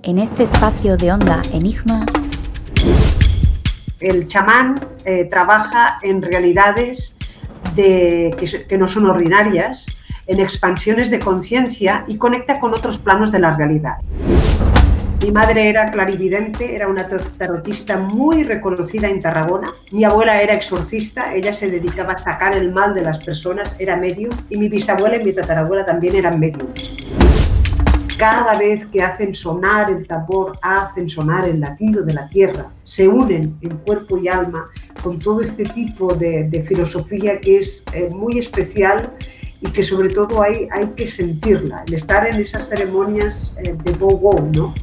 En este espacio de Onda Enigma, el chamán trabaja en realidades que no son ordinarias, en expansiones de conciencia y conecta con otros planos de la realidad. Mi madre era clarividente, era una tarotista muy reconocida en Tarragona. Mi abuela era exorcista, ella se dedicaba a sacar el mal de las personas, era medium, y mi bisabuela y mi tatarabuela también eran mediums. Cada vez que hacen sonar el tambor, hacen sonar el latido de la tierra, se unen en cuerpo y alma con todo este tipo de filosofía que es muy especial y que sobre todo hay que sentirla, el estar en esas ceremonias de Go-Go, ¿no?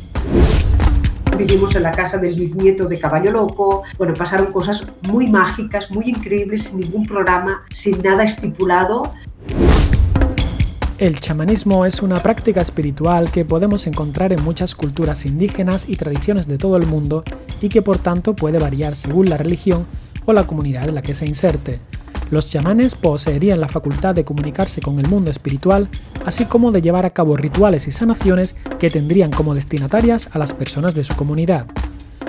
Vivimos en la casa del bisnieto de Caballo Loco. Bueno, pasaron cosas muy mágicas, muy increíbles, sin ningún programa, sin nada estipulado. El chamanismo es una práctica espiritual que podemos encontrar en muchas culturas indígenas y tradiciones de todo el mundo y que por tanto puede variar según la religión o la comunidad en la que se inserte. Los chamanes poseerían la facultad de comunicarse con el mundo espiritual, así como de llevar a cabo rituales y sanaciones que tendrían como destinatarias a las personas de su comunidad.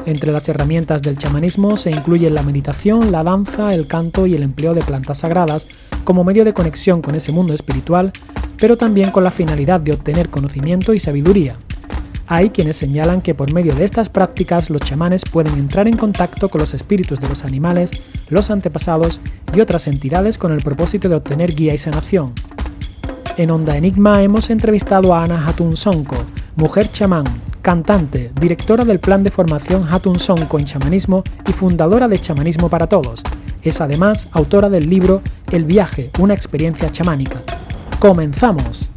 Entre las herramientas del chamanismo se incluyen la meditación, la danza, el canto y el empleo de plantas sagradas como medio de conexión con ese mundo espiritual, pero también con la finalidad de obtener conocimiento y sabiduría. Hay quienes señalan que por medio de estas prácticas los chamanes pueden entrar en contacto con los espíritus de los animales, los antepasados y otras entidades con el propósito de obtener guía y sanación. En Onda Enigma hemos entrevistado a Ana Hatun Sonko, mujer chamán, cantante, directora del plan de formación Hatun Sonko en chamanismo y fundadora de Chamanismo para Todos. Es además autora del libro El viaje, una experiencia chamánica. ¡Comenzamos!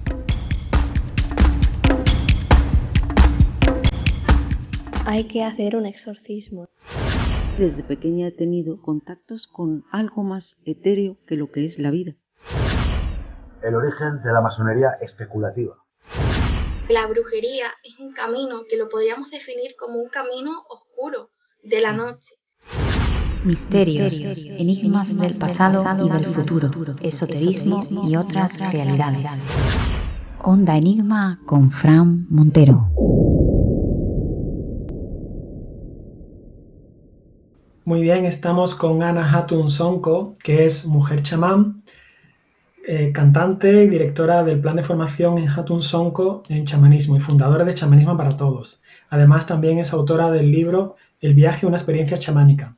Hay que hacer un exorcismo. Desde pequeña he tenido contactos con algo más etéreo que lo que es la vida. El origen de la masonería especulativa. La brujería es un camino que lo podríamos definir como un camino oscuro de la noche. misterios, enigmas del pasado y del futuro, esoterismo y otras realidades. Onda Enigma con Fran Montero. Muy bien, estamos con Ana Hatun Sonko, que es mujer chamán, cantante y directora del plan de formación en Hatun Sonko en chamanismo y fundadora de Chamanismo para Todos. Además, también es autora del libro El viaje, una experiencia chamánica.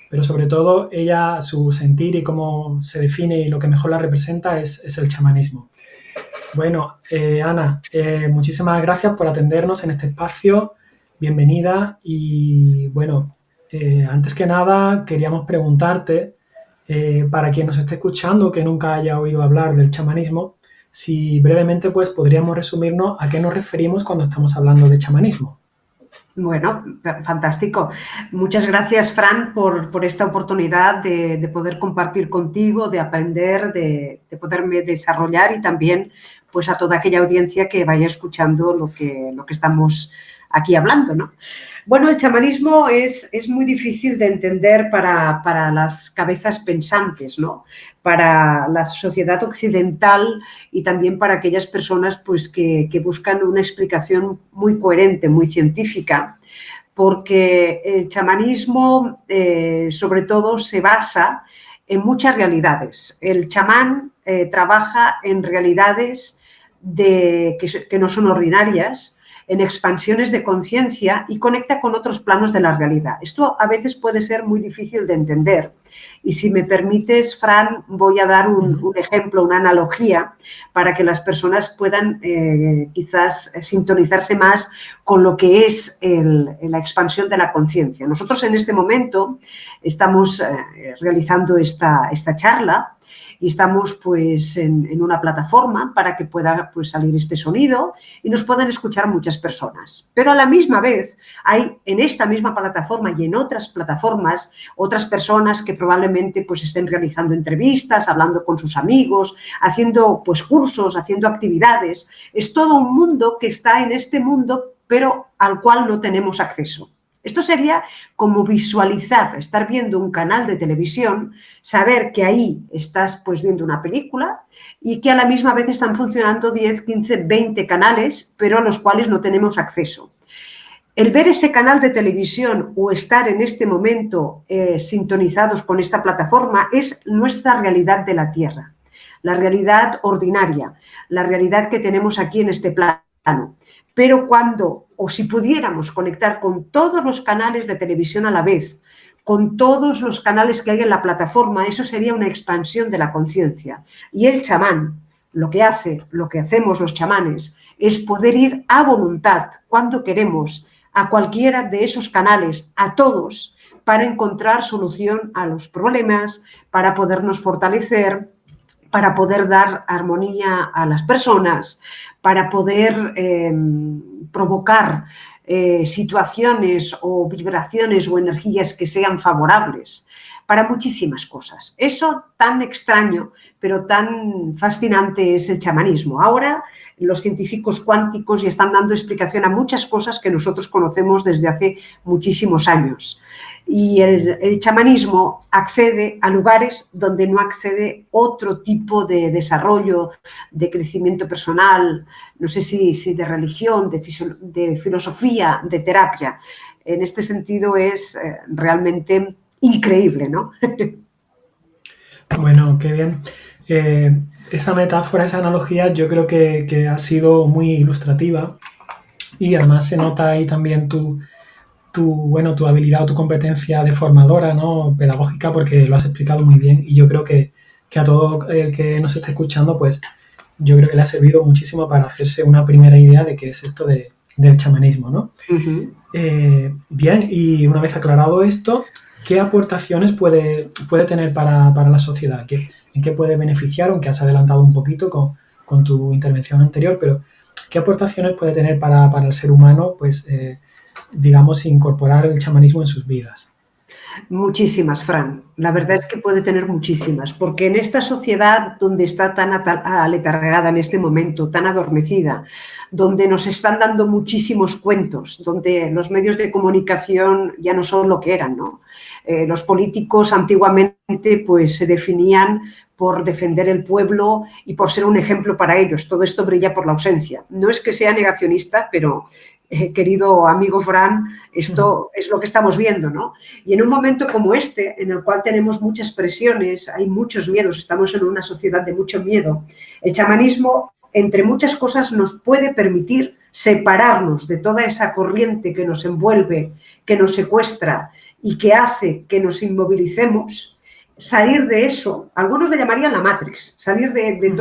Pero sobre todo, ella, su sentir y cómo se define y lo que mejor la representa es el chamanismo. Bueno, Ana, muchísimas gracias por atendernos en este espacio. Bienvenida y bueno, antes que nada queríamos preguntarte, para quien nos esté escuchando que nunca haya oído hablar del chamanismo, si brevemente pues podríamos resumirnos a qué nos referimos cuando estamos hablando de chamanismo. Bueno, fantástico. Muchas gracias, Fran, por esta oportunidad de poder compartir contigo, de aprender, de poderme desarrollar y también pues a toda aquella audiencia que vaya escuchando lo que estamos aquí hablando, ¿no? Bueno, el chamanismo es muy difícil de entender para las cabezas pensantes, ¿no? Para la sociedad occidental y también para aquellas personas pues, que buscan una explicación muy coherente, muy científica, porque el chamanismo sobre todo se basa en muchas realidades. El chamán trabaja en realidades que no son ordinarias, en expansiones de conciencia y conecta con otros planos de la realidad. Esto a veces puede ser muy difícil de entender. Y si me permites, Fran, voy a dar un ejemplo, una analogía, para que las personas puedan quizás sintonizarse más con lo que es la expansión de la conciencia. Nosotros en este momento estamos realizando esta charla y estamos pues en una plataforma para que pueda pues, salir este sonido y nos puedan escuchar muchas personas. Pero a la misma vez hay en esta misma plataforma y en otras plataformas otras personas que probablemente pues estén realizando entrevistas, hablando con sus amigos, haciendo pues cursos, haciendo actividades. Es todo un mundo que está en este mundo pero al cual no tenemos acceso. Esto sería como visualizar, estar viendo un canal de televisión, saber que ahí estás pues viendo una película y que a la misma vez están funcionando 10, 15, 20 canales, pero a los cuales no tenemos acceso. El ver ese canal de televisión o estar en este momento sintonizados con esta plataforma es nuestra realidad de la Tierra, la realidad ordinaria, la realidad que tenemos aquí en este plano. Pero cuando, o si pudiéramos conectar con todos los canales de televisión a la vez, con todos los canales que hay en la plataforma, eso sería una expansión de la conciencia. Y el chamán, lo que hacemos los chamanes, es poder ir a voluntad, cuando queremos, a cualquiera de esos canales, a todos, para encontrar solución a los problemas, para podernos fortalecer, para poder dar armonía a las personas, para poder provocar situaciones o vibraciones o energías que sean favorables, para muchísimas cosas. Eso tan extraño, pero tan fascinante es el chamanismo. Ahora los científicos cuánticos ya están dando explicación a muchas cosas que nosotros conocemos desde hace muchísimos años. Y el chamanismo accede a lugares donde no accede otro tipo de desarrollo, de crecimiento personal, no sé si de religión, de filosofía, de terapia. En este sentido es realmente increíble, ¿no? Bueno, qué bien. Esa metáfora, esa analogía, yo creo que ha sido muy ilustrativa y además se nota ahí también tu habilidad o tu competencia de formadora, ¿no? Pedagógica, porque lo has explicado muy bien y yo creo que a todo el que nos esté escuchando, pues yo creo que le ha servido muchísimo para hacerse una primera idea de qué es esto del chamanismo, ¿no? Uh-huh. Bien, y una vez aclarado esto, ¿qué aportaciones puede tener para la sociedad? ¿En qué puede beneficiar? Aunque has adelantado un poquito con tu intervención anterior, pero ¿qué aportaciones puede tener para el ser humano, pues, digamos, incorporar el chamanismo en sus vidas? Muchísimas, Fran. La verdad es que puede tener muchísimas, porque en esta sociedad donde está tan aletargada en este momento, tan adormecida, donde nos están dando muchísimos cuentos, donde los medios de comunicación ya no son lo que eran, ¿no? Los políticos antiguamente pues se definían por defender el pueblo y por ser un ejemplo para ellos. Todo esto brilla por la ausencia. No es que sea negacionista, pero querido amigo Fran, esto es lo que estamos viendo, ¿no? Y en un momento como este, en el cual tenemos muchas presiones, hay muchos miedos, estamos en una sociedad de mucho miedo, el chamanismo, entre muchas cosas, nos puede permitir separarnos de toda esa corriente que nos envuelve, que nos secuestra y que hace que nos inmovilicemos, salir de eso, algunos le llamarían la Matrix, salir de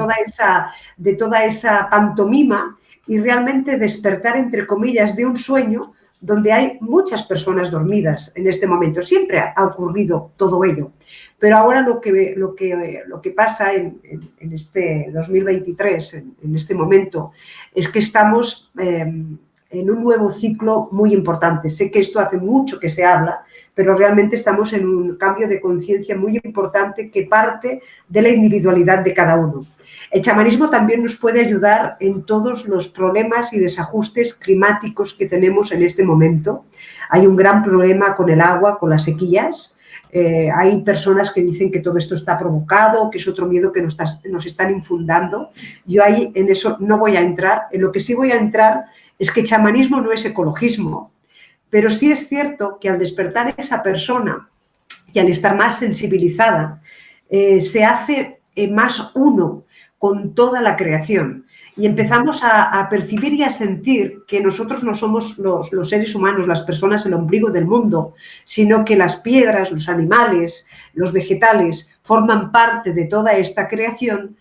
toda esa pantomima y realmente despertar, entre comillas, de un sueño donde hay muchas personas dormidas en este momento. Siempre ha ocurrido todo ello, pero ahora lo que pasa en este 2023, en este momento, es que estamos en un nuevo ciclo muy importante. Sé que esto hace mucho que se habla, pero realmente estamos en un cambio de conciencia muy importante que parte de la individualidad de cada uno. El chamanismo también nos puede ayudar en todos los problemas y desajustes climáticos que tenemos en este momento. Hay un gran problema con el agua, con las sequías. Hay personas que dicen que todo esto está provocado, que es otro miedo que nos están infundando. Yo ahí en eso no voy a entrar. En lo que sí voy a entrar es que chamanismo no es ecologismo. Pero sí es cierto que al despertar esa persona y al estar más sensibilizada, se hace más uno con toda la creación y empezamos a percibir y a sentir que nosotros no somos los seres humanos, las personas, el ombligo del mundo, sino que las piedras, los animales, los vegetales forman parte de toda esta creación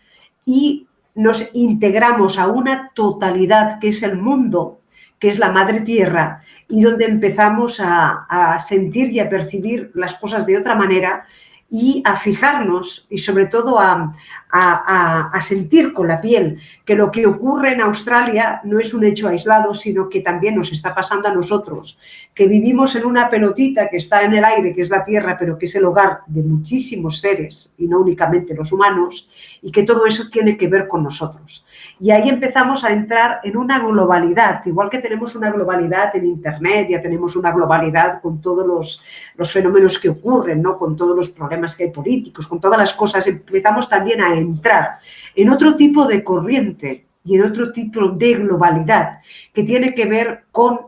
y nos integramos a una totalidad que es el mundo, que es la madre tierra, y donde empezamos a sentir y a percibir las cosas de otra manera y a fijarnos y sobre todo a a sentir con la piel que lo que ocurre en Australia no es un hecho aislado, sino que también nos está pasando a nosotros, que vivimos en una pelotita que está en el aire, que es la Tierra, pero que es el hogar de muchísimos seres y no únicamente los humanos, y que todo eso tiene que ver con nosotros. Y ahí empezamos a entrar en una globalidad, igual que tenemos una globalidad en Internet, ya tenemos una globalidad con todos los fenómenos que ocurren, ¿no? Con todos los problemas que hay políticos, con todas las cosas, empezamos también a entrar en otro tipo de corriente y en otro tipo de globalidad que tiene que ver con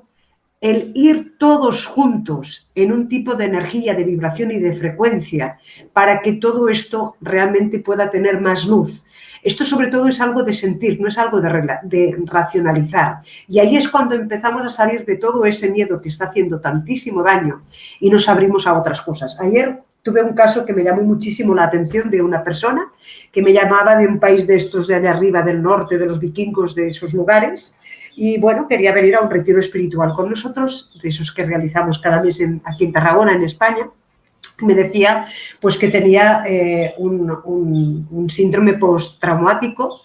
el ir todos juntos en un tipo de energía, de vibración y de frecuencia para que todo esto realmente pueda tener más luz. Esto sobre todo es algo de sentir, no es algo de racionalizar. Y ahí es cuando empezamos a salir de todo ese miedo que está haciendo tantísimo daño y nos abrimos a otras cosas. Ayer tuve un caso que me llamó muchísimo la atención de una persona que me llamaba de un país de estos de allá arriba, del norte, de los vikingos, de esos lugares, y bueno, quería venir a un retiro espiritual con nosotros, de esos que realizamos cada mes aquí en Tarragona, en España. Me decía pues que tenía un síndrome postraumático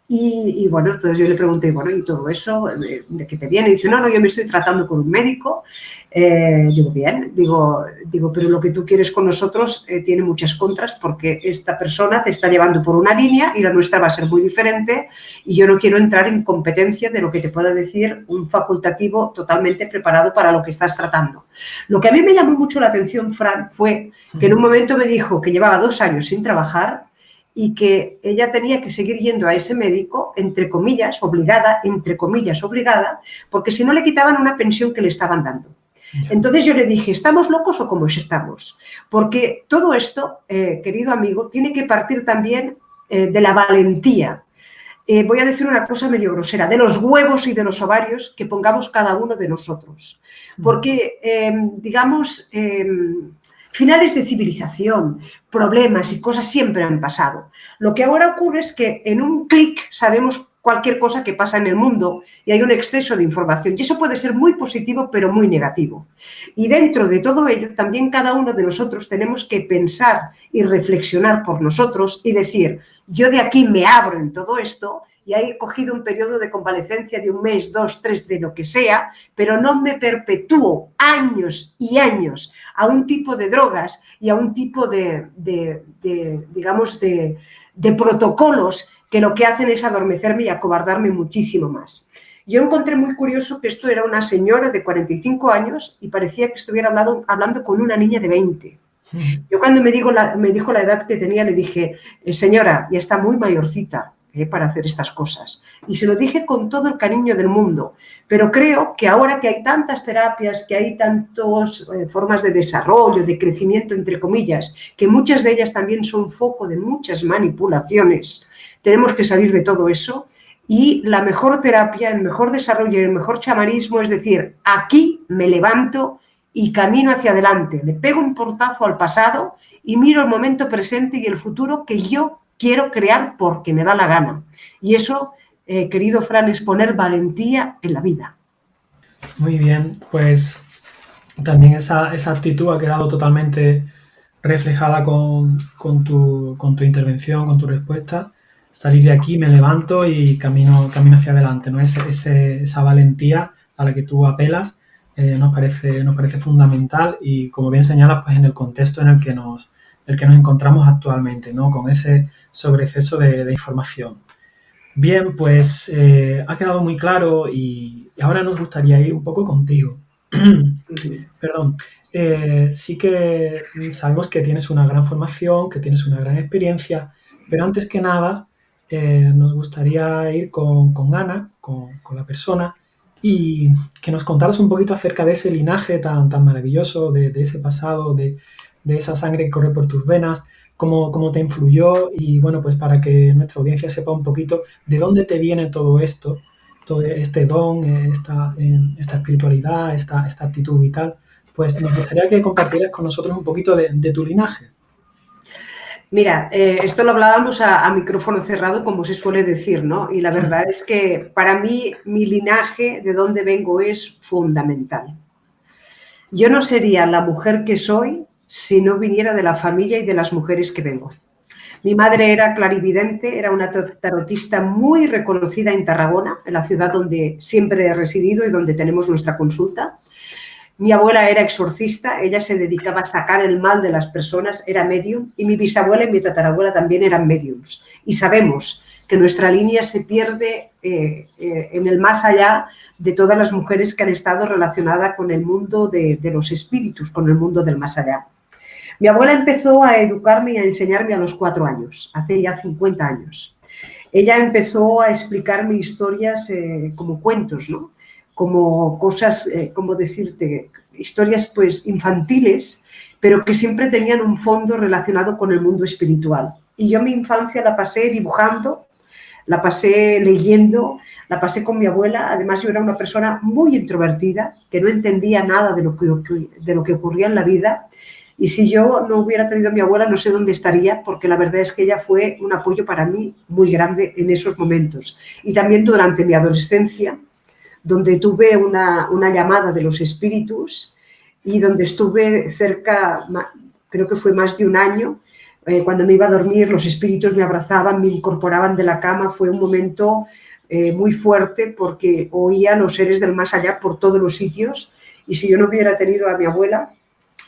y bueno, entonces yo le pregunté, bueno, ¿y todo eso de qué te viene? Y dice, no, yo me estoy tratando con un médico. Digo, bien, digo, pero lo que tú quieres con nosotros tiene muchas contras porque esta persona te está llevando por una línea y la nuestra va a ser muy diferente y yo no quiero entrar en competencia de lo que te pueda decir un facultativo totalmente preparado para lo que estás tratando. Lo que a mí me llamó mucho la atención, Fran, fue que en un momento me dijo que llevaba 2 años sin trabajar y que ella tenía que seguir yendo a ese médico, entre comillas, obligada, porque si no le quitaban una pensión que le estaban dando. Entonces yo le dije, ¿estamos locos o cómo estamos? Porque todo esto, querido amigo, tiene que partir también de la valentía. Voy a decir una cosa medio grosera, de los huevos y de los ovarios que pongamos cada uno de nosotros. Porque, finales de civilización, problemas y cosas siempre han pasado. Lo que ahora ocurre es que en un clic sabemos cualquier cosa que pasa en el mundo y hay un exceso de información. Y eso puede ser muy positivo, pero muy negativo. Y dentro de todo ello, también cada uno de nosotros tenemos que pensar y reflexionar por nosotros y decir, yo de aquí me abro en todo esto y he cogido un periodo de convalecencia de 1 mes, 2, 3, de lo que sea, pero no me perpetúo años y años a un tipo de drogas y a un tipo de protocolos que lo que hacen es adormecerme y acobardarme muchísimo más. Yo encontré muy curioso que esto era una señora de 45 años y parecía que estuviera hablando con una niña de 20. Yo cuando me dijo la edad que tenía, le dije, señora, ya está muy mayorcita para hacer estas cosas. Y se lo dije con todo el cariño del mundo. Pero creo que ahora que hay tantas terapias, que hay tantas formas de desarrollo, de crecimiento, entre comillas, que muchas de ellas también son foco de muchas manipulaciones, tenemos que salir de todo eso y la mejor terapia, el mejor desarrollo y el mejor chamanismo es decir, aquí me levanto y camino hacia adelante, le pego un portazo al pasado y miro el momento presente y el futuro que yo quiero crear porque me da la gana. Y eso, querido Fran, es poner valentía en la vida. Muy bien, pues también esa actitud ha quedado totalmente reflejada con tu intervención, con tu respuesta. Salir de aquí, me levanto y camino hacia adelante, ¿no? Esa valentía a la que tú apelas nos parece fundamental y, como bien señalas, pues en el contexto en el que nos encontramos actualmente, ¿no? Con ese sobreexceso de información. Bien, pues ha quedado muy claro y ahora nos gustaría ir un poco contigo. Perdón. Sí que sabemos que tienes una gran formación, que tienes una gran experiencia, pero antes que nada nos gustaría ir con Ana, con la persona, y que nos contaras un poquito acerca de ese linaje tan maravilloso, de ese pasado, de esa sangre que corre por tus venas, cómo te influyó y, bueno, pues para que nuestra audiencia sepa un poquito de dónde te viene todo esto, todo este don, esta espiritualidad, esta actitud vital. Pues nos gustaría que compartieras con nosotros un poquito de tu linaje. Mira, esto lo hablábamos a micrófono cerrado, como se suele decir, ¿no? Y la verdad es que para mí mi linaje, de dónde vengo, es fundamental. Yo no sería la mujer que soy si no viniera de la familia y de las mujeres que vengo. Mi madre era clarividente, era una tarotista muy reconocida en Tarragona, en la ciudad donde siempre he residido y donde tenemos nuestra consulta. Mi abuela era exorcista, ella se dedicaba a sacar el mal de las personas, era medium, y mi bisabuela y mi tatarabuela también eran mediums. Y sabemos que nuestra línea se pierde en el más allá de todas las mujeres que han estado relacionadas con el mundo de los espíritus, con el mundo del más allá. Mi abuela empezó a educarme y a enseñarme a los 4 años, hace ya 50 años. Ella empezó a explicarme historias como cuentos, ¿no? Como cosas, como decirte, historias pues infantiles, pero que siempre tenían un fondo relacionado con el mundo espiritual. Y yo mi infancia la pasé dibujando, la pasé leyendo, la pasé con mi abuela. Además, yo era una persona muy introvertida, que no entendía nada de lo que ocurría en la vida. Y si yo no hubiera tenido a mi abuela, no sé dónde estaría, porque la verdad es que ella fue un apoyo para mí muy grande en esos momentos. Y también durante mi adolescencia, donde tuve una llamada de los espíritus y donde estuve cerca, creo que fue más de un año. Cuando me iba a dormir, los espíritus me abrazaban, me incorporaban de la cama. Fue un momento muy fuerte porque oía a los seres del más allá por todos los sitios. Y si yo no hubiera tenido a mi abuela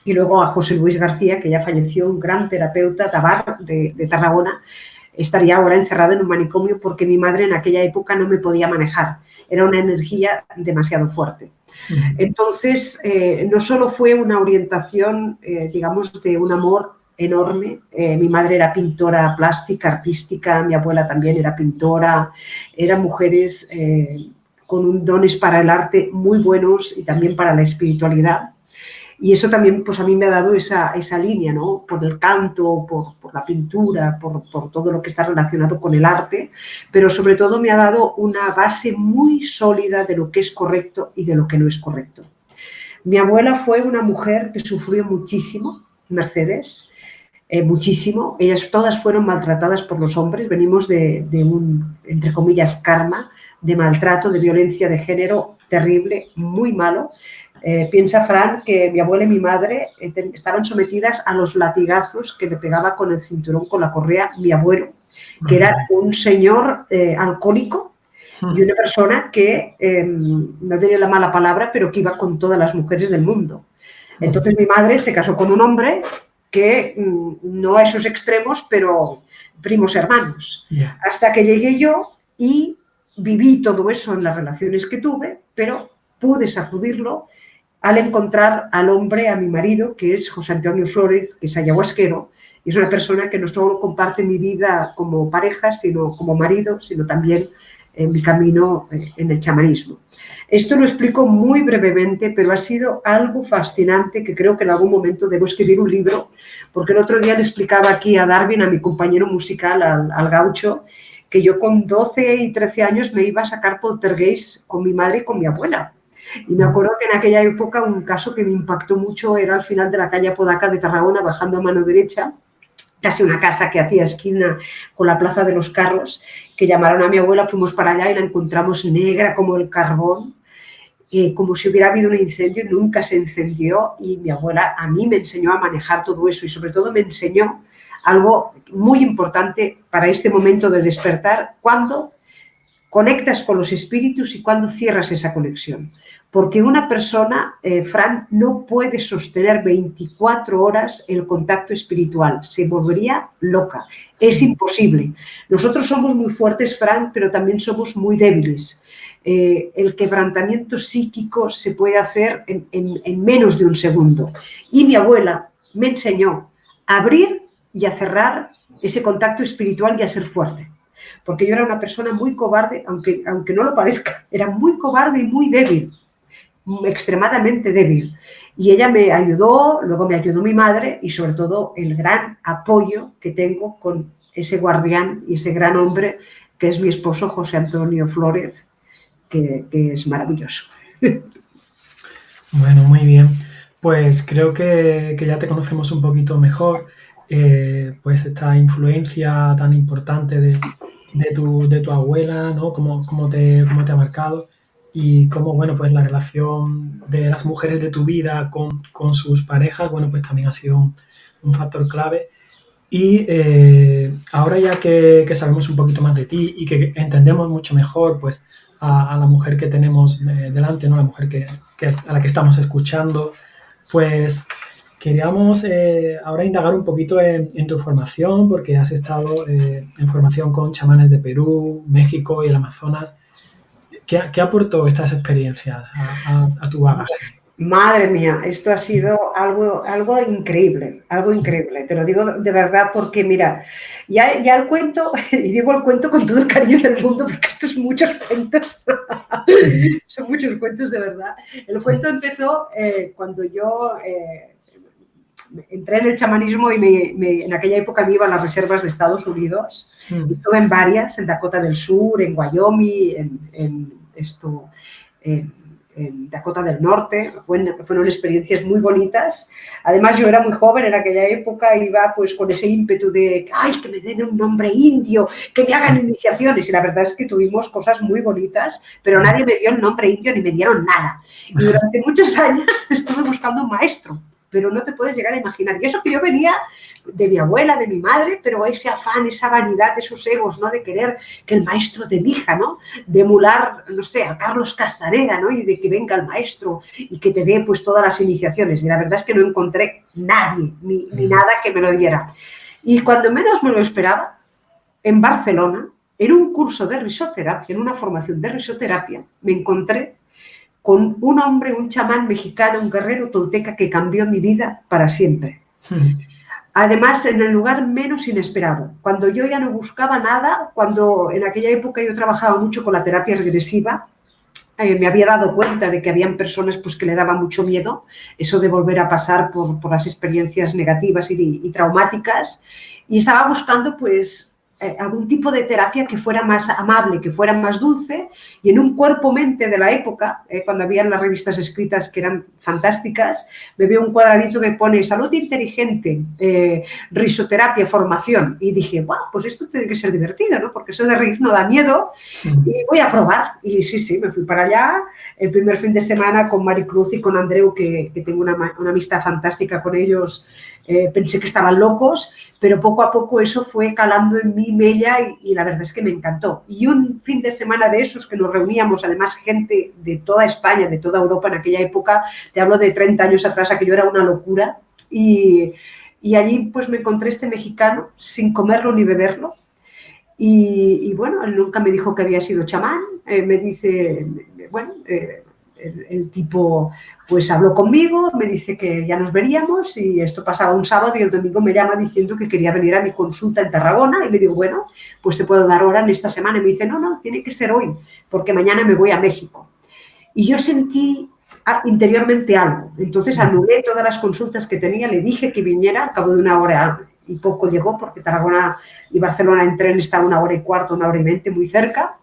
y luego a José Luis García, que ya falleció, un gran terapeuta tabar de Tarragona, estaría ahora encerrado en un manicomio porque mi madre en aquella época no me podía manejar. Era una energía demasiado fuerte. Entonces, no solo fue una orientación, digamos, de un amor enorme. Mi madre era pintora plástica, artística, mi abuela también era pintora. Eran mujeres con dones para el arte muy buenos y también para la espiritualidad. Y eso también pues a mí me ha dado esa línea, ¿no? Por el canto, por la pintura, por todo lo que está relacionado con el arte, pero sobre todo me ha dado una base muy sólida de lo que es correcto y de lo que no es correcto. Mi abuela fue una mujer que sufrió muchísimo, Mercedes, muchísimo. Ellas todas fueron maltratadas por los hombres. Venimos de un, entre comillas, karma, de maltrato, de violencia de género terrible, muy malo. Piensa, Fran, que mi abuela y mi madre estaban sometidas a los latigazos que le pegaba con el cinturón, con la correa, mi abuelo, que era un señor alcohólico y una persona que, no tenía la mala palabra, pero que iba con todas las mujeres del mundo. Entonces mi madre se casó con un hombre que no a esos extremos, pero primos hermanos. Yeah. Hasta que llegué yo y viví todo eso en las relaciones que tuve, pero pude sacudirlo al encontrar al hombre, a mi marido, que es José Antonio Flórez, que es ayahuasquero, y es una persona que no solo comparte mi vida como pareja, sino como marido, sino también en mi camino en el chamanismo. Esto lo explico muy brevemente, pero ha sido algo fascinante que creo que en algún momento debo escribir un libro, porque el otro día le explicaba aquí a Darwin, a mi compañero musical, al gaucho, que yo con 12 y 13 años me iba a sacar poltergeist con mi madre y con mi abuela. Y me acuerdo que en aquella época un caso que me impactó mucho era al final de la calle Apodaca de Tarragona, bajando a mano derecha, casi una casa que hacía esquina con la Plaza de los Carros, que llamaron a mi abuela, fuimos para allá y la encontramos negra como el carbón, como si hubiera habido un incendio, nunca se encendió, y mi abuela a mí me enseñó a manejar todo eso y sobre todo me enseñó algo muy importante para este momento de despertar, cuando conectas con los espíritus y cuando cierras esa conexión. Porque una persona, Fran, no puede sostener 24 horas el contacto espiritual, se volvería loca, es imposible. Nosotros somos muy fuertes, Fran, pero también somos muy débiles. El quebrantamiento psíquico se puede hacer en menos de un segundo. Y mi abuela me enseñó a abrir y a cerrar ese contacto espiritual y a ser fuerte. Porque yo era una persona muy cobarde, aunque no lo parezca, era muy cobarde y muy débil, extremadamente débil. Y ella me ayudó, luego me ayudó mi madre y sobre todo el gran apoyo que tengo con ese guardián y ese gran hombre que es mi esposo José Antonio Flórez, que es maravilloso. Bueno, muy bien. Pues creo que ya te conocemos un poquito mejor, pues esta influencia tan importante de tu abuela, ¿no? Cómo te ha marcado y cómo, bueno, pues la relación de las mujeres de tu vida con sus parejas, bueno, pues también ha sido un factor clave. Y ahora ya que sabemos un poquito más de ti y que entendemos mucho mejor pues, a la mujer que tenemos delante, ¿no? La mujer a la que estamos escuchando, pues queríamos ahora indagar un poquito en tu formación, porque has estado en formación con chamanes de Perú, México y el Amazonas. ¿Qué aportó estas experiencias a tu bagaje? Madre mía, esto ha sido algo increíble, te lo digo de verdad porque mira, ya el cuento, y digo el cuento con todo el cariño del mundo porque estos son muchos cuentos, son muchos cuentos de verdad. El cuento empezó cuando yo entré en el chamanismo y en aquella época me iba a las reservas de Estados Unidos, estuve en varias, en Dakota del Sur, en Wyoming, en Dakota del Norte, fueron experiencias muy bonitas. Además, yo era muy joven en aquella época, iba pues con ese ímpetu de, ¡ay, que me den un nombre indio, que me hagan iniciaciones! Y la verdad es que tuvimos cosas muy bonitas, pero nadie me dio el nombre indio ni me dieron nada. Y durante muchos años estuve buscando un maestro, pero no te puedes llegar a imaginar. Y eso que yo venía de mi abuela, de mi madre, pero ese afán, esa vanidad, esos egos, ¿no? De querer que el maestro te elija, ¿no? De emular, no sé, a Carlos Castaneda, ¿no? Y de que venga el maestro y que te dé pues todas las iniciaciones. Y la verdad es que no encontré nadie, ni nada que me lo diera. Y cuando menos me lo esperaba, en Barcelona, en un curso de risoterapia, en una formación de risoterapia, me encontré con un hombre, un chamán mexicano, un guerrero tolteca que cambió mi vida para siempre. Además, en el lugar menos inesperado. Cuando yo ya no buscaba nada, cuando en aquella época yo trabajaba mucho con la terapia regresiva, me había dado cuenta de que habían personas pues, que le daba mucho miedo, eso de volver a pasar por las experiencias negativas y traumáticas, y estaba buscando pues algún tipo de terapia que fuera más amable, que fuera más dulce, y en un cuerpo-mente de la época, cuando habían las revistas escritas que eran fantásticas, me veo un cuadradito que pone salud inteligente, risoterapia, formación, y dije, wow, pues esto tiene que ser divertido, ¿no? Porque eso de reír no da miedo, y voy a probar. Y sí, me fui para allá, el primer fin de semana con Maricruz y con Andreu, que tengo una amistad fantástica con ellos. Pensé que estaban locos, pero poco a poco eso fue calando en mi mella y la verdad es que me encantó. Y un fin de semana de esos que nos reuníamos, además gente de toda España, de toda Europa en aquella época, te hablo de 30 años atrás, aquello era una locura, y allí pues me encontré este mexicano sin comerlo ni beberlo, y bueno, él nunca me dijo que había sido chamán, me dice, bueno, el tipo pues habló conmigo, me dice que ya nos veríamos y esto pasaba un sábado y el domingo me llama diciendo que quería venir a mi consulta en Tarragona y le digo, bueno, pues te puedo dar hora en esta semana y me dice, no, tiene que ser hoy porque mañana me voy a México. Y yo sentí interiormente algo, entonces anulé todas las consultas que tenía, le dije que viniera, al cabo de una hora y poco llegó porque Tarragona y Barcelona en tren está 1 hora y cuarto, 1 hora y 20, muy cerca.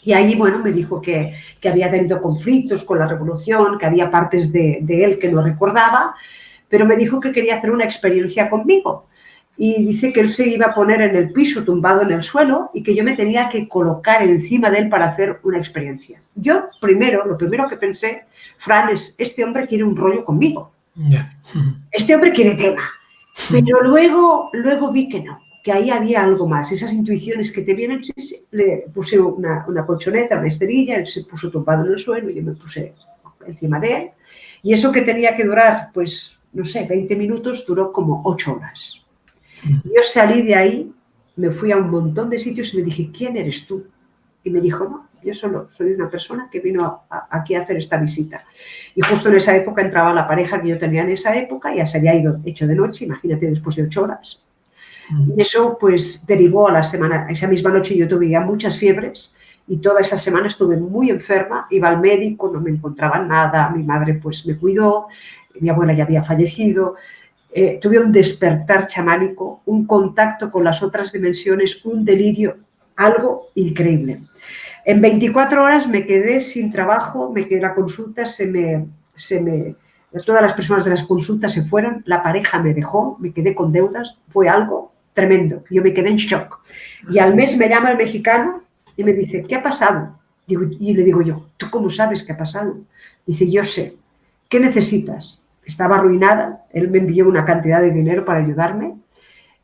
Y ahí, bueno, me dijo que había tenido conflictos con la revolución, que había partes de él que no recordaba, pero me dijo que quería hacer una experiencia conmigo. Y dice que él se iba a poner en el piso, tumbado en el suelo, y que yo me tenía que colocar encima de él para hacer una experiencia. Yo, lo primero que pensé, Fran, es, este hombre quiere un rollo conmigo. Este hombre quiere tema. Pero luego vi que no, que ahí había algo más, esas intuiciones que te vienen. Sí, le puse una colchoneta, una esterilla, él se puso tumbado en el suelo y yo me puse encima de él. Y eso que tenía que durar, pues, no sé, 20 minutos, duró como 8 horas. Yo salí de ahí, me fui a un montón de sitios y me dije, ¿quién eres tú? Y me dijo, no, yo solo soy una persona que vino aquí a hacer esta visita. Y justo en esa época entraba la pareja que yo tenía en esa época, ya se había ido hecho de noche, imagínate, después de 8 horas. Y eso pues derivó a la semana, esa misma noche yo tuve ya muchas fiebres y toda esa semana estuve muy enferma, iba al médico, no me encontraban nada, mi madre pues me cuidó, mi abuela ya había fallecido, tuve un despertar chamánico, un contacto con las otras dimensiones, un delirio, algo increíble. En 24 horas me quedé sin trabajo, la consulta todas las personas de las consultas se fueron, la pareja me dejó, me quedé con deudas, fue algo tremendo, yo me quedé en shock. Y al mes me llama el mexicano y me dice, ¿qué ha pasado? Y le digo yo, ¿tú cómo sabes qué ha pasado? Dice, yo sé, ¿qué necesitas? Estaba arruinada, él me envió una cantidad de dinero para ayudarme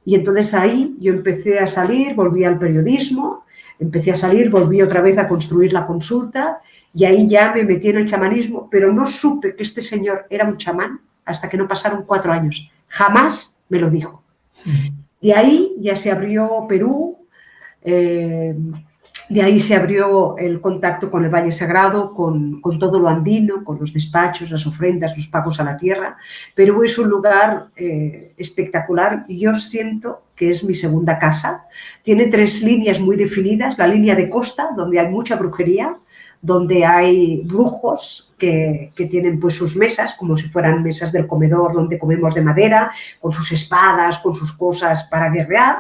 Y entonces ahí yo empecé a salir, volví al periodismo, empecé a salir, volví otra vez a construir la consulta y ahí ya me metí en el chamanismo, pero no supe que este señor era un chamán hasta que no pasaron 4 años. Jamás me lo dijo. De ahí ya se abrió Perú, de ahí se abrió el contacto con el Valle Sagrado, con todo lo andino, con los despachos, las ofrendas, los pagos a la tierra. Perú es un lugar espectacular y yo siento que es mi segunda casa. Tiene 3 líneas muy definidas, la línea de costa, donde hay mucha brujería, donde hay brujos que tienen pues sus mesas, como si fueran mesas del comedor donde comemos de madera, con sus espadas, con sus cosas para guerrear.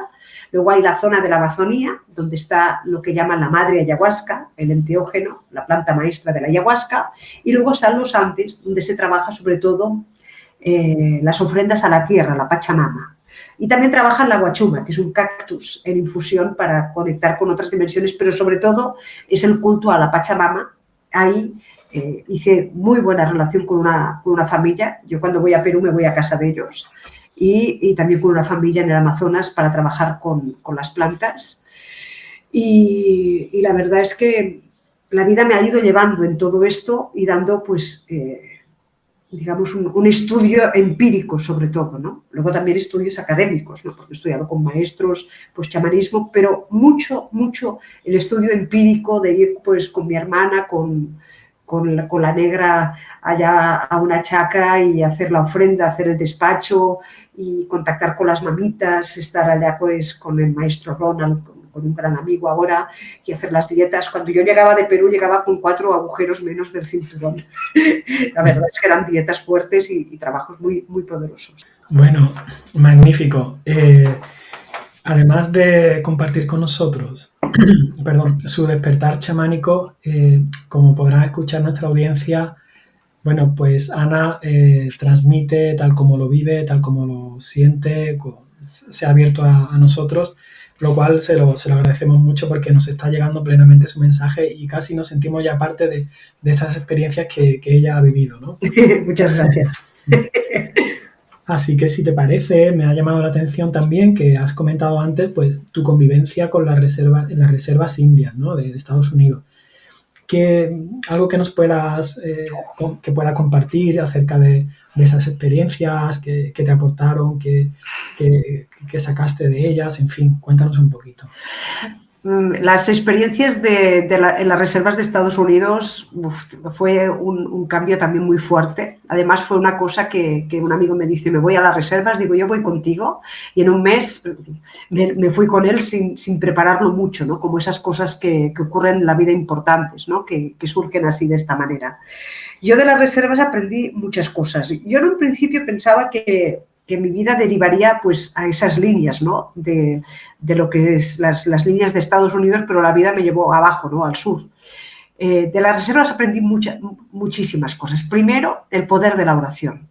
Luego hay la zona de la Amazonía, donde está lo que llaman la madre ayahuasca, el enteógeno, la planta maestra de la ayahuasca. Y luego están los Andes, donde se trabaja sobre todo las ofrendas a la tierra, la Pachamama. Y también trabajan la guachuma, que es un cactus en infusión para conectar con otras dimensiones, pero sobre todo es el culto a la Pachamama. Ahí hice muy buena relación con una familia. Yo cuando voy a Perú me voy a casa de ellos. Y también con una familia en el Amazonas para trabajar con las plantas. Y la verdad es que la vida me ha ido llevando en todo esto y dando, pues, digamos, un estudio empírico sobre todo, ¿no? Luego también estudios académicos, ¿no? Porque he estudiado con maestros, pues, chamanismo, pero mucho el estudio empírico de ir, pues, con mi hermana, con la negra allá a una chacra y hacer la ofrenda, hacer el despacho y contactar con las mamitas, estar allá pues con el maestro Ronald, con un gran amigo ahora, y hacer las dietas. Cuando yo llegaba de Perú llegaba con 4 agujeros menos del cinturón. La verdad es que eran dietas fuertes y trabajos muy poderosos. Bueno, magnífico. Además de compartir con nosotros su despertar chamánico, como podrán escuchar nuestra audiencia, bueno, pues Ana transmite tal como lo vive, tal como lo siente, se ha abierto a nosotros, lo cual se lo agradecemos mucho porque nos está llegando plenamente su mensaje y casi nos sentimos ya parte de esas experiencias que ella ha vivido, ¿no? Muchas gracias. Así que si te parece, me ha llamado la atención también que has comentado antes pues tu convivencia con las reservas indias, ¿no? de Estados Unidos. Algo que nos puedas que pueda compartir acerca de esas experiencias que te aportaron, que sacaste de ellas, en fin, cuéntanos un poquito. Las experiencias en las reservas de Estados Unidos fue un cambio también muy fuerte. Además fue una cosa que un amigo me dice, me voy a las reservas, digo, yo voy contigo. Y en un mes me fui con él sin prepararlo mucho, ¿no? Como esas cosas que ocurren en la vida importantes, ¿no? Que surgen así de esta manera. Yo de las reservas aprendí muchas cosas. Yo en un principio pensaba que mi vida derivaría pues a esas líneas, ¿no? de lo que es las líneas de Estados Unidos, pero la vida me llevó abajo, ¿no? Al sur. De las reservas aprendí muchísimas cosas. Primero, el poder de la oración.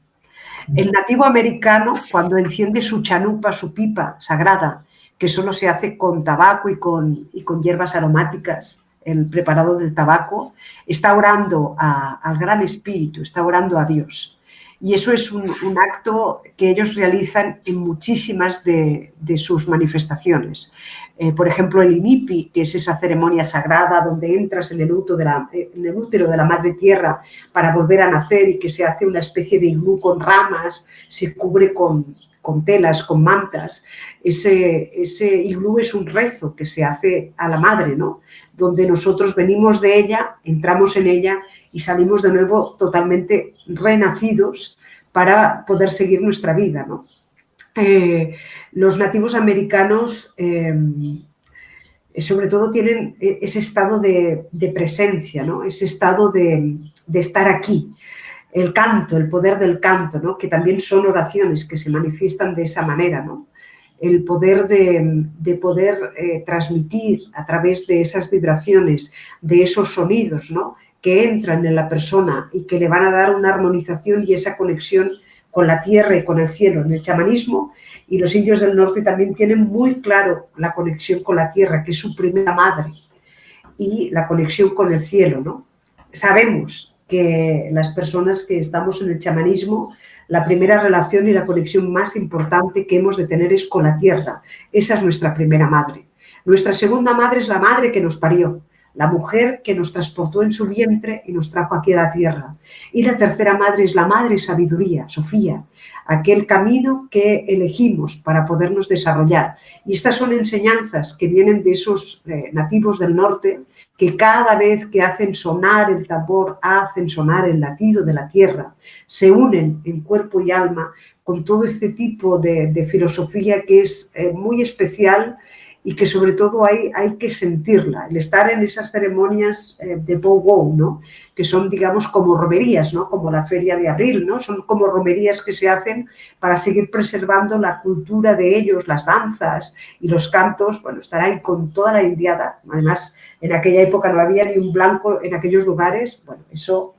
El nativo americano, cuando enciende su chanupa, su pipa sagrada, que solo se hace con tabaco y con hierbas aromáticas, el preparado del tabaco, está orando al Gran Espíritu, está orando a Dios. Y eso es un acto que ellos realizan en muchísimas de sus manifestaciones. Por ejemplo, el inipi, que es esa ceremonia sagrada donde entras en el útero de la Madre Tierra para volver a nacer y que se hace una especie de iglú con ramas, se cubre con telas, con mantas. Ese iglú es un rezo que se hace a la Madre, ¿no? Donde nosotros venimos de ella, entramos en ella y salimos de nuevo totalmente renacidos para poder seguir nuestra vida, ¿no? Los nativos americanos sobre todo tienen ese estado de presencia, ¿no? Ese estado de estar aquí. El canto, el poder del canto, ¿no? Que también son oraciones que se manifiestan de esa manera, ¿no? El poder de poder transmitir a través de esas vibraciones, de esos sonidos, ¿no? Que entran en la persona y que le van a dar una armonización y esa conexión con la tierra y con el cielo. En el chamanismo, y los indios del norte también tienen muy claro la conexión con la tierra, que es su primera madre, y la conexión con el cielo, ¿no? Sabemos que las personas que estamos en el chamanismo, la primera relación y la conexión más importante que hemos de tener es con la tierra. Esa es nuestra primera madre. Nuestra segunda madre es la madre que nos parió, la mujer que nos transportó en su vientre y nos trajo aquí a la tierra. Y la tercera madre es la madre sabiduría, Sofía, aquel camino que elegimos para podernos desarrollar. Y estas son enseñanzas que vienen de esos nativos del norte, que cada vez que hacen sonar el tambor, hacen sonar el latido de la tierra, se unen en cuerpo y alma con todo este tipo de filosofía que es muy especial y que sobre todo hay que sentirla, el estar en esas ceremonias de Pow-Wow, ¿no? Que son, digamos, como romerías, ¿no? Como la feria de abril, ¿no? Son como romerías que se hacen para seguir preservando la cultura de ellos, las danzas y los cantos. Bueno, estar ahí con toda la indiada. Además, en aquella época no había ni un blanco en aquellos lugares. Bueno, eso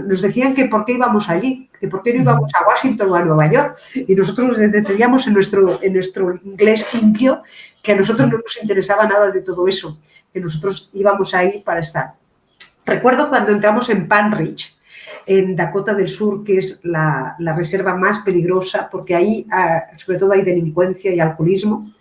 nos decían que por qué íbamos allí, que por qué no íbamos a Washington o a Nueva York, y nosotros nos entendíamos en nuestro inglés indio, que a nosotros no nos interesaba nada de todo eso, que nosotros íbamos ahí para estar. Recuerdo cuando entramos en Pan Ridge, en Dakota del Sur, que es la reserva más peligrosa, porque ahí sobre todo hay delincuencia y alcoholismo.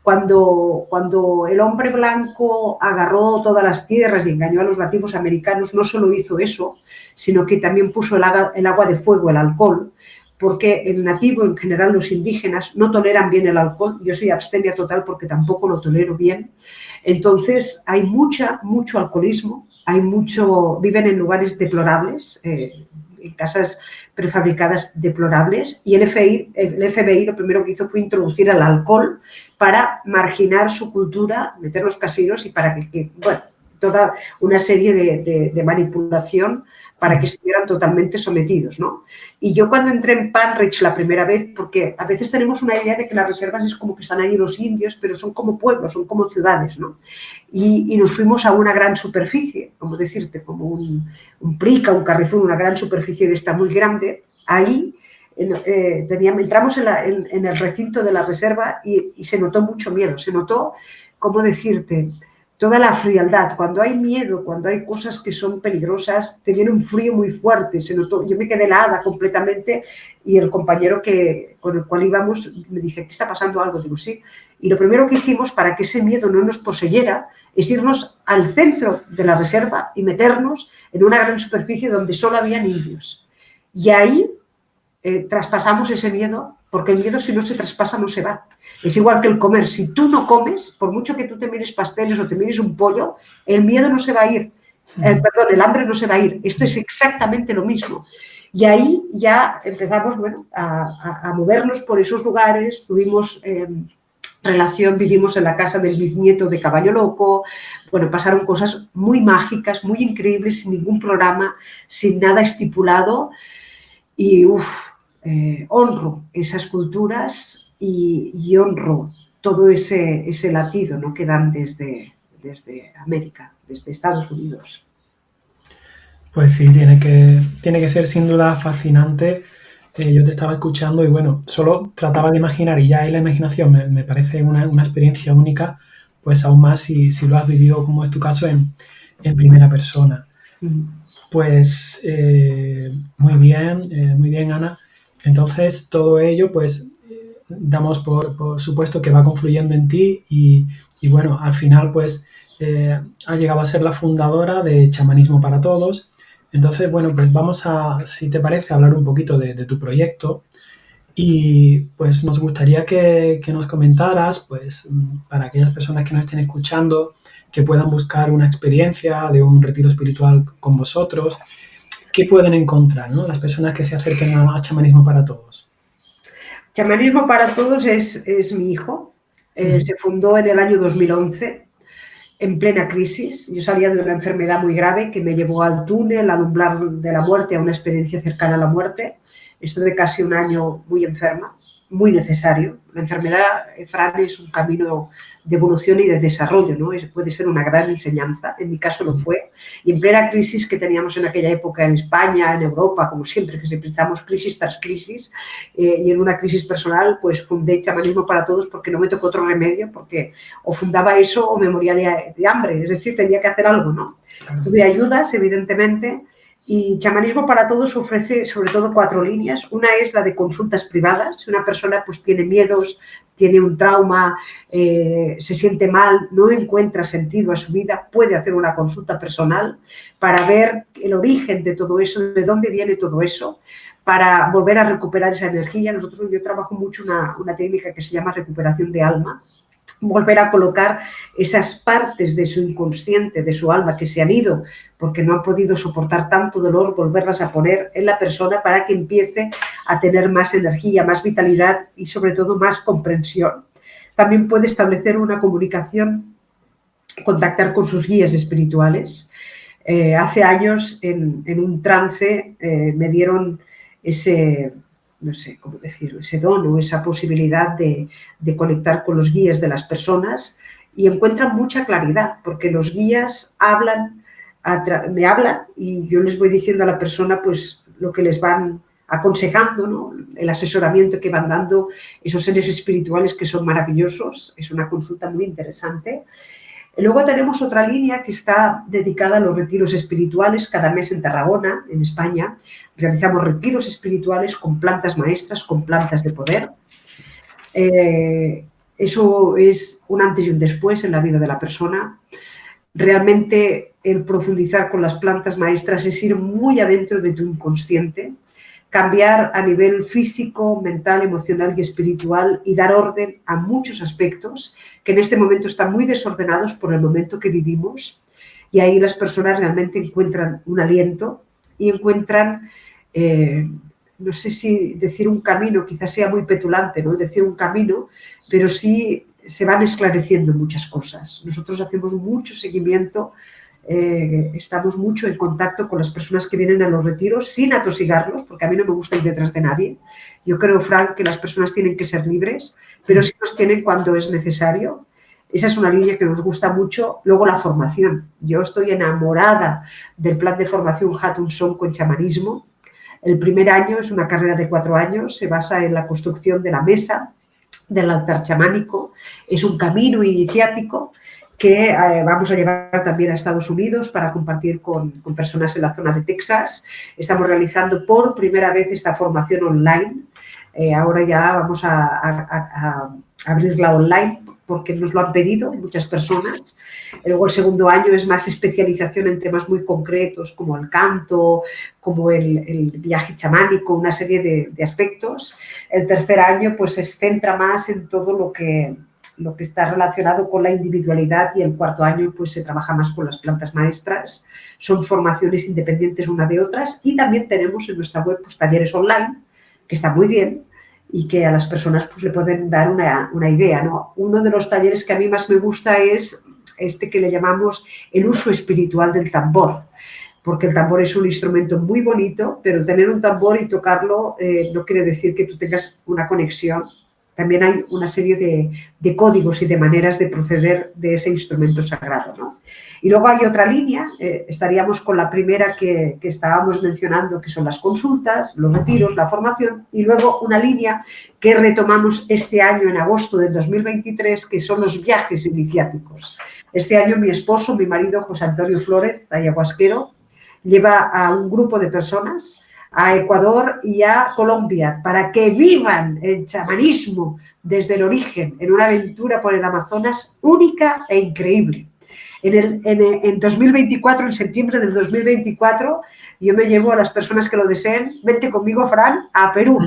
Cuando el hombre blanco agarró todas las tierras y engañó a los nativos americanos, no solo hizo eso, sino que también puso el agua de fuego, el alcohol, porque el nativo, en general los indígenas, no toleran bien el alcohol. Yo soy abstemia total porque tampoco lo tolero bien. Entonces hay mucho alcoholismo, viven en lugares deplorables, en casas prefabricadas deplorables, y el FBI lo primero que hizo fue introducir el alcohol para marginar su cultura, meter los casinos y para que toda una serie de manipulación para que estuvieran totalmente sometidos, ¿no? Y yo cuando entré en Pan Ridge la primera vez, porque a veces tenemos una idea de que las reservas es como que están ahí los indios, pero son como pueblos, son como ciudades, ¿no? Y nos fuimos a una gran superficie, como decirte, como un Prica, un Carrefour, una gran superficie de esta muy grande. Ahí entramos en el recinto de la reserva y se notó mucho miedo, se notó, ¿cómo decirte?, toda la frialdad. Cuando hay miedo, cuando hay cosas que son peligrosas, te viene un frío muy fuerte. Se notó, yo me quedé helada completamente y el compañero con el cual íbamos me dice, ¿qué está pasando algo? Digo, sí. Y lo primero que hicimos para que ese miedo no nos poseyera es irnos al centro de la reserva y meternos en una gran superficie donde solo habían indios. Y ahí traspasamos ese miedo, porque el miedo si no se traspasa no se va. Es igual que el comer. Si tú no comes, por mucho que tú te mires pasteles o te mires un pollo, el miedo no se va a ir. El hambre no se va a ir. Esto es exactamente lo mismo. Y ahí ya empezamos a movernos por esos lugares. Tuvimos relación, vivimos en la casa del bisnieto de Caballo Loco. Bueno, pasaron cosas muy mágicas, muy increíbles, sin ningún programa, sin nada estipulado. Y honro esas culturas y honro todo ese latido, ¿no?, que dan desde América, desde Estados Unidos. Pues sí, tiene que ser sin duda fascinante. Yo te estaba escuchando y bueno, solo trataba de imaginar y ya ahí la imaginación me parece una experiencia única, pues aún más si lo has vivido, como es tu caso, en primera persona. Pues muy bien, Ana. Entonces, todo ello, pues, damos por supuesto que va confluyendo en ti y bueno, al final, pues, has llegado a ser la fundadora de Chamanismo para Todos. Entonces, bueno, pues vamos a, si te parece, hablar un poquito de tu proyecto y, pues, nos gustaría que nos comentaras, pues, para aquellas personas que nos estén escuchando, que puedan buscar una experiencia de un retiro espiritual con vosotros, ¿qué pueden encontrar, ¿no?, las personas que se acerquen a Chamanismo para Todos? Chamanismo para Todos es mi hijo. Se fundó en el año 2011, en plena crisis. Yo salía de una enfermedad muy grave que me llevó al túnel, al umbral de la muerte, a una experiencia cercana a la muerte. Estuve casi un año muy enferma, muy necesario. La enfermedad, Fran, es un camino de evolución y de desarrollo, ¿no? Puede ser una gran enseñanza, en mi caso lo fue. Y en plena crisis que teníamos en aquella época en España, en Europa, como siempre, que siempre estamos crisis tras crisis, y en una crisis personal, pues fundé Chamanismo para Todos porque no me tocó otro remedio, porque o fundaba eso o me moría de hambre, es decir, tenía que hacer algo, ¿no? Tuve ayudas, evidentemente, Y Chamanismo para Todos ofrece sobre todo 4 líneas. Una es la de consultas privadas. Si una persona pues tiene miedos, tiene un trauma, se siente mal, no encuentra sentido a su vida, puede hacer una consulta personal para ver el origen de todo eso, de dónde viene todo eso, para volver a recuperar esa energía. Yo trabajo mucho una técnica que se llama recuperación de alma. Volver a colocar esas partes de su inconsciente, de su alma que se han ido porque no han podido soportar tanto dolor, volverlas a poner en la persona para que empiece a tener más energía, más vitalidad y sobre todo más comprensión. También puede establecer una comunicación, contactar con sus guías espirituales. Hace años en un trance me dieron ese, no sé cómo decirlo, ese don o esa posibilidad de conectar con los guías de las personas y encuentran mucha claridad, porque los guías me hablan y yo les voy diciendo a la persona pues lo que les van aconsejando, ¿no? El asesoramiento que van dando esos seres espirituales que son maravillosos. Es una consulta muy interesante. Luego tenemos otra línea que está dedicada a los retiros espirituales. Cada mes en Tarragona, en España, realizamos retiros espirituales con plantas maestras, con plantas de poder. Eso es un antes y un después en la vida de la persona. Realmente el profundizar con las plantas maestras es ir muy adentro de tu inconsciente, cambiar a nivel físico, mental, emocional y espiritual y dar orden a muchos aspectos que en este momento están muy desordenados por el momento que vivimos, y ahí las personas realmente encuentran un aliento y encuentran, no sé si decir un camino, quizás sea muy petulante, ¿no? Decir un camino, pero sí se van esclareciendo muchas cosas. Nosotros hacemos mucho seguimiento, estamos mucho en contacto con las personas que vienen a los retiros sin atosigarlos, porque a mí no me gusta ir detrás de nadie. Yo creo, Frank, que las personas tienen que ser libres, pero sí los tienen cuando es necesario. Esa es una línea que nos gusta mucho. Luego la formación. Yo estoy enamorada del plan de formación Hatun Son con chamanismo. El primer año es una carrera de 4 años, se basa en la construcción de la mesa, del altar chamánico. Es un camino iniciático que vamos a llevar también a Estados Unidos para compartir con personas en la zona de Texas. Estamos realizando por primera vez esta formación online. Ahora ya vamos a abrirla online porque nos lo han pedido muchas personas. Luego el segundo año es más especialización en temas muy concretos como el canto, como el viaje chamánico, una serie de aspectos. El tercer año pues se centra más en todo lo que está relacionado con la individualidad, y el cuarto año pues se trabaja más con las plantas maestras. Son formaciones independientes una de otras, y también tenemos en nuestra web pues talleres online, que está muy bien y que a las personas pues le pueden dar una idea, ¿no? Uno de los talleres que a mí más me gusta es este que le llamamos el uso espiritual del tambor, porque el tambor es un instrumento muy bonito, pero tener un tambor y tocarlo no quiere decir que tú tengas una conexión. También hay una serie de códigos y de maneras de proceder de ese instrumento sagrado, ¿no? Y luego hay otra línea, estaríamos con la primera que estábamos mencionando, que son las consultas, los retiros, la formación, y luego una línea que retomamos este año en agosto del 2023, que son los viajes iniciáticos. Este año mi esposo, mi marido José Antonio Flórez, ayahuasquero, lleva a un grupo de personas a Ecuador y a Colombia para que vivan el chamanismo desde el origen, en una aventura por el Amazonas única e increíble. En 2024, en septiembre del 2024, yo me llevo a las personas que lo deseen, vente conmigo, Fran, a Perú.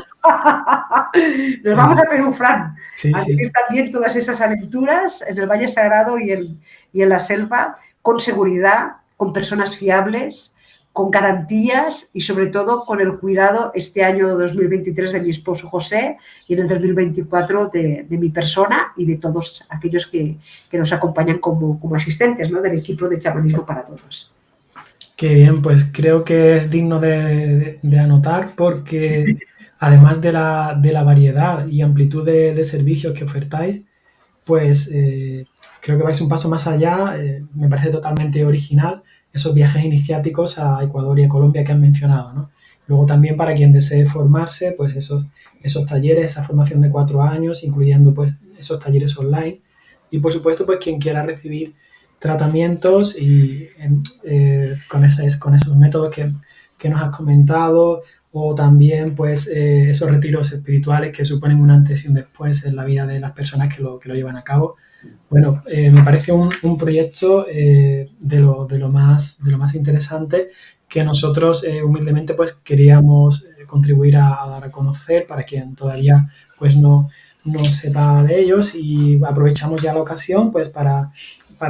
Nos vamos a Perú, Fran, a vivir también todas esas aventuras en el Valle Sagrado y en la selva, con seguridad, con personas fiables, con garantías y sobre todo con el cuidado este año 2023 de mi esposo José y en el 2024 de mi persona y de todos aquellos que nos acompañan como asistentes, ¿no? Del equipo de Chamanismo para Todos. Qué bien, pues creo que es digno de anotar, porque además de la variedad y amplitud de servicios que ofertáis, pues creo que vais un paso más allá. Me parece totalmente original esos viajes iniciáticos a Ecuador y a Colombia que han mencionado, ¿no? Luego también para quien desee formarse, pues esos talleres, esa formación de 4 años, incluyendo pues esos talleres online, y por supuesto pues quien quiera recibir tratamientos y con esos métodos que que nos has comentado, o también pues esos retiros espirituales que suponen un antes y un después en la vida de las personas que lo llevan a cabo. Bueno, me parece un proyecto de lo más interesante que nosotros humildemente pues queríamos contribuir a dar a conocer para quien todavía pues no sepa de ellos, y aprovechamos ya la ocasión pues para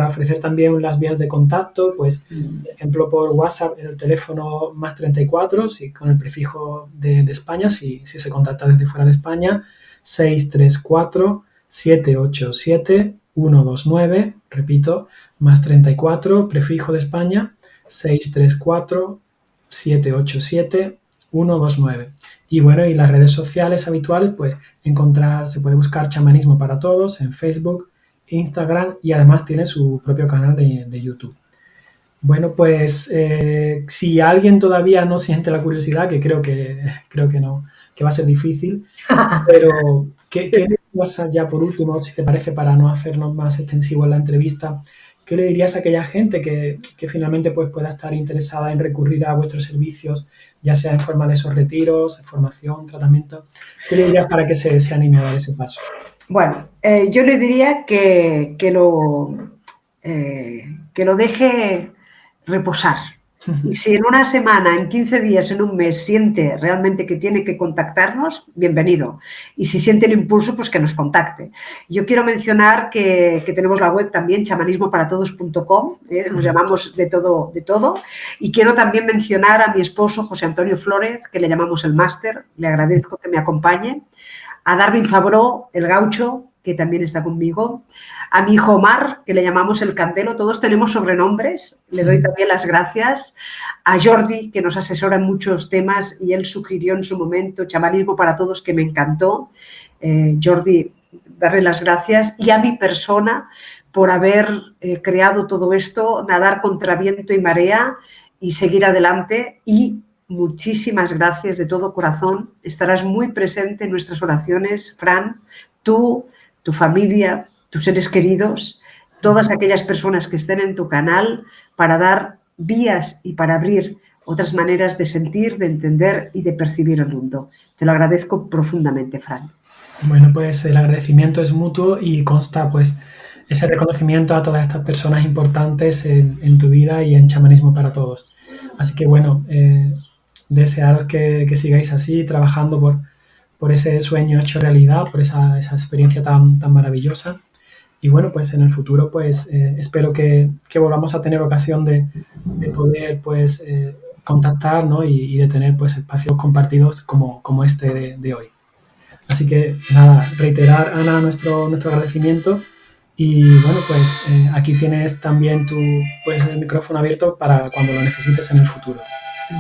ofrecer también las vías de contacto, pues por ejemplo por WhatsApp en el teléfono +34, si con el prefijo de España, si se contacta desde fuera de España, 634 787 129, repito, +34, prefijo de España, 634 787 129. Y bueno, y las redes sociales habituales, pues se puede buscar Chamanismo para Todos en Facebook, Instagram, y además tiene su propio canal de YouTube. Bueno, pues si alguien todavía no siente la curiosidad, que creo que no, que va a ser difícil, pero ¿qué pasa ya por último, si te parece, para no hacernos más extensivo en la entrevista? ¿Qué le dirías a aquella gente que finalmente pues, pueda estar interesada en recurrir a vuestros servicios, ya sea en forma de esos retiros, formación, tratamiento? ¿Qué le dirías para que se anime a dar ese paso? Bueno, yo le diría que lo deje reposar. Y si en una semana, en 15 días, en un mes siente realmente que tiene que contactarnos, bienvenido. Y si siente el impulso, pues que nos contacte. Yo quiero mencionar que tenemos la web también, chamanismoparatodos.com, nos llamamos de todo. Y quiero también mencionar a mi esposo, José Antonio Flores, que le llamamos el máster, le agradezco que me acompañe. A Darwin Fabró, el gaucho, que también está conmigo, a mi hijo Omar, que le llamamos el Candelo, todos tenemos sobrenombres, le doy también las gracias, a Jordi, que nos asesora en muchos temas, y él sugirió en su momento Chamanismo para Todos, que me encantó. Jordi, darle las gracias, y a mi persona por haber creado todo esto, nadar contra viento y marea y seguir adelante. Y muchísimas gracias de todo corazón. Estarás muy presente en nuestras oraciones, Fran, tú, tu familia, tus seres queridos, todas aquellas personas que estén en tu canal, para dar vías y para abrir otras maneras de sentir, de entender y de percibir el mundo. Te lo agradezco profundamente, Fran. Bueno, pues el agradecimiento es mutuo y consta pues ese reconocimiento a todas estas personas importantes en tu vida y en Chamanismo para Todos. Así que bueno, desearos que sigáis así, trabajando por ese sueño hecho realidad, por esa experiencia tan maravillosa. Y bueno, pues en el futuro pues espero que volvamos a tener ocasión de poder pues contactar, ¿no? y de tener pues espacios compartidos como este de hoy. Así que nada, reiterar, Ana, nuestro agradecimiento. Y bueno, pues aquí tienes también el micrófono abierto para cuando lo necesites en el futuro.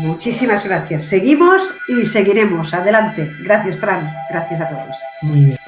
Muchísimas gracias. Seguimos y seguiremos. Adelante. Gracias, Fran. Gracias a todos. Muy bien.